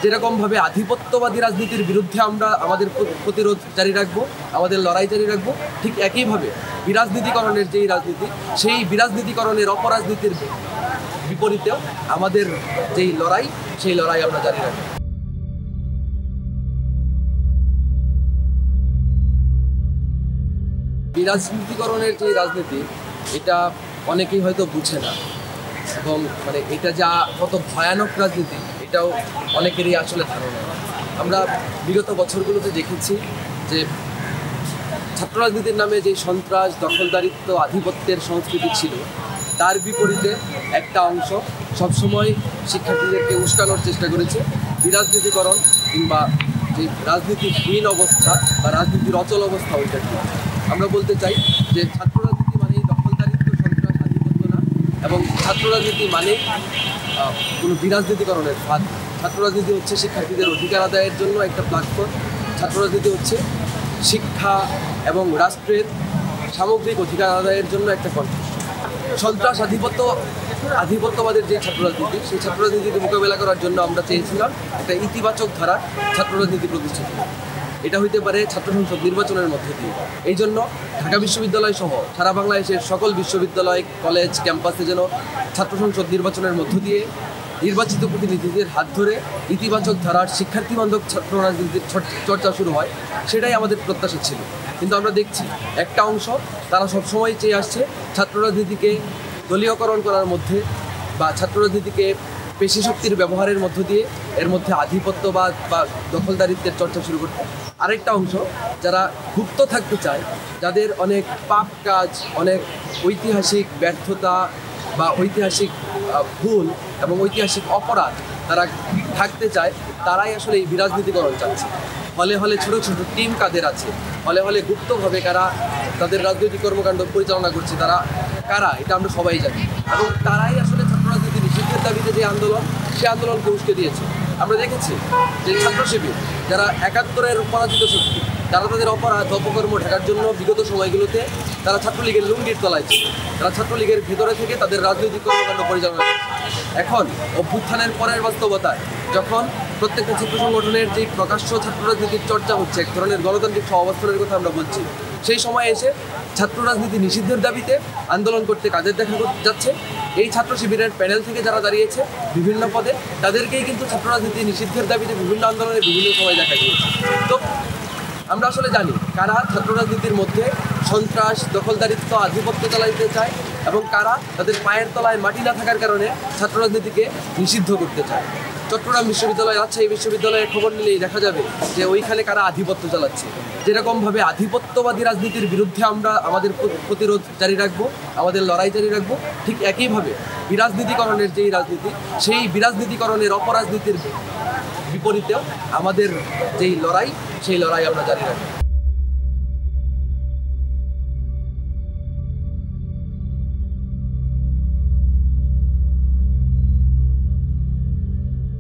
যেরকমভাবে আধিপত্যবাদী রাজনীতির বিরুদ্ধে আমরা আমাদের প্রতিরোধ জারি রাখবো, আমাদের লড়াই জারি রাখবো, ঠিক একইভাবে বিরাজনীতিকরণের যেই রাজনীতি, সেই বিরাজনীতিকরণের অপরাজনীতির বিপরীতেও আমাদের যেই লড়াই, সেই লড়াই আমরা জারি রাখবো। বিরাজনীতিকরণের যে রাজনীতি, এটা অনেকেই হয়তো বুঝে না, এবং এটা যা কত ভয়ানক রাজনীতি এটাও অনেকেরই আসলে ধারণা। আমরা বিগত বছরগুলোতে দেখেছি যে ছাত্র রাজনীতির নামে যে সন্ত্রাস, দখলদারিত্ব, আধিপত্যের সংস্কৃতি ছিল, তার বিপরীতে একটা অংশ সবসময় শিক্ষার্থীদেরকে উস্কানোর চেষ্টা করেছে বিরাজনীতিকরণ কিংবা যে রাজনীতিহীন অবস্থা বা রাজনীতির অচল অবস্থা, ওইটাকে আমরা বলতে চাই যে ছাত্র রাজনীতি মানেই দখলদারিত্ব, সন্ত্রাস, আধিপত্য না, এবং ছাত্র রাজনীতি মানেই কোনো বিরাজনীতিকরণের ফাঁদ। ছাত্র রাজনীতি হচ্ছে শিক্ষার্থীদের অধিকার আদায়ের জন্য একটা প্ল্যাটফর্ম। ছাত্র রাজনীতি হচ্ছে শিক্ষা এবং রাষ্ট্রের সামগ্রিক অধিকার আদায়ের জন্য একটা কণ্ঠস্বর। সন্ত্রাস, আধিপত্যবাদের যে ছাত্র রাজনীতি, সেই ছাত্র রাজনীতিকে মোকাবেলা করার জন্য আমরা চেয়েছিলাম একটা ইতিবাচক ধারা ছাত্র রাজনীতি প্রতিষ্ঠিত। এটা হইতে পারে ছাত্র সংসদ নির্বাচনের মধ্য দিয়ে। এই জন্য ঢাকা বিশ্ববিদ্যালয় সহ সারা বাংলাদেশের সকল বিশ্ববিদ্যালয়, কলেজ, ক্যাম্পাসে যেন ছাত্র সংসদ নির্বাচনের মধ্য দিয়ে নির্বাচিত প্রতিনিধিদের হাত ধরে ইতিবাচক ধারার শিক্ষার্থীবান্ধব ছাত্র রাজনীতির চর্চা শুরু হয়, সেটাই আমাদের প্রত্যাশা ছিল। কিন্তু আমরা দেখছি একটা অংশ তারা সবসময় চেয়ে আসছে ছাত্র রাজনীতিকে দলীয়করণ করার মধ্যে বা ছাত্র রাজনীতিকে পেশি শক্তির ব্যবহারের মধ্য দিয়ে এর মধ্যে আধিপত্যবাদ বা দখলদারিত্বের চর্চা শুরু করতে। আরেকটা অংশ যারা গুপ্ত থাকতে চায়, যাদের অনেক পাপ কাজ, অনেক ঐতিহাসিক ব্যর্থতা বা ঐতিহাসিক ভুল এবং ঐতিহাসিক অপরাধ তারা থাকতে চায়, তারাই আসলে এই বিরাজনীতিকরণ চাচ্ছে। হলে হলে ছোট ছোট টিম কাদের আছে, হলে হলে গুপ্তভাবে কারা তাদের রাজনৈতিক কর্মকাণ্ড পরিচালনা করছে, তারা কারা এটা আমরা সবাই জানি। এবং তারাই আসলে ছাত্র রাজনীতি নিষিদ্ধের দাবিতে যে আন্দোলন, সে আন্দোলনকে উস্কে দিয়েছে। আমরা দেখেছি যে ছাত্র শিবির যারা ৭১-এর পরাজিত শক্তি, তারা তাদের অপরাধ অপকর্ম ঢাকার জন্য বিগত সময়গুলোতে তারা ছাত্রলীগের লুঙ্গির তলায় ছিল। তারা ছাত্রলীগের ভেতরে থেকে তাদের রাজনৈতিক কর্মকাণ্ড পরিচালনা করছে। এখন অভ্যুত্থানের পরের বাস্তবতায় যখন প্রত্যেকটা ছাত্র সংগঠনের যে প্রকাশ্য ছাত্র রাজনীতির চর্চা হচ্ছে, এক ধরনের গণতান্ত্রিক সহাবস্থানের কথা আমরা বলছি, সেই সময়ে এসে ছাত্র রাজনীতি নিষিদ্ধের দাবিতে আন্দোলন করতে কাদের দেখা যাচ্ছে? এই ছাত্র শিবিরের প্যানেল থেকে যারা দাঁড়িয়েছে বিভিন্ন পদে, তাদেরকেই কিন্তু ছাত্র রাজনীতি নিষিদ্ধের দাবিতে বিভিন্ন আন্দোলনে বিভিন্ন সময় দেখা গিয়েছে। তো আমরা আসলে জানি কারা ছাত্র রাজনীতির মধ্যে সন্ত্রাস, দখলদারিত্ব, আধিপত্য চালাইতে চায় এবং কারা তাদের পায়ের তলায় মাটি না থাকার কারণে ছাত্র রাজনীতিকে নিষিদ্ধ করতে চায়। চট্টগ্রাম বিশ্ববিদ্যালয়, রাজশাহী বিশ্ববিদ্যালয়ের খবর নিলেই দেখা যাবে যে ওইখানে কারা আধিপত্য চালাচ্ছে। যেরকমভাবে আধিপত্যবাদী রাজনীতির বিরুদ্ধে আমরা আমাদের প্রতিরোধ জারি রাখবো, আমাদের লড়াই জারি রাখবো, ঠিক একইভাবে বিরাজনীতিকরণের যেই রাজনীতি, সেই বিরাজনীতিকরণের অপরাজনীতির বিপরীতেও আমাদের যেই লড়াই, সেই লড়াই আমরা জারি রাখবো।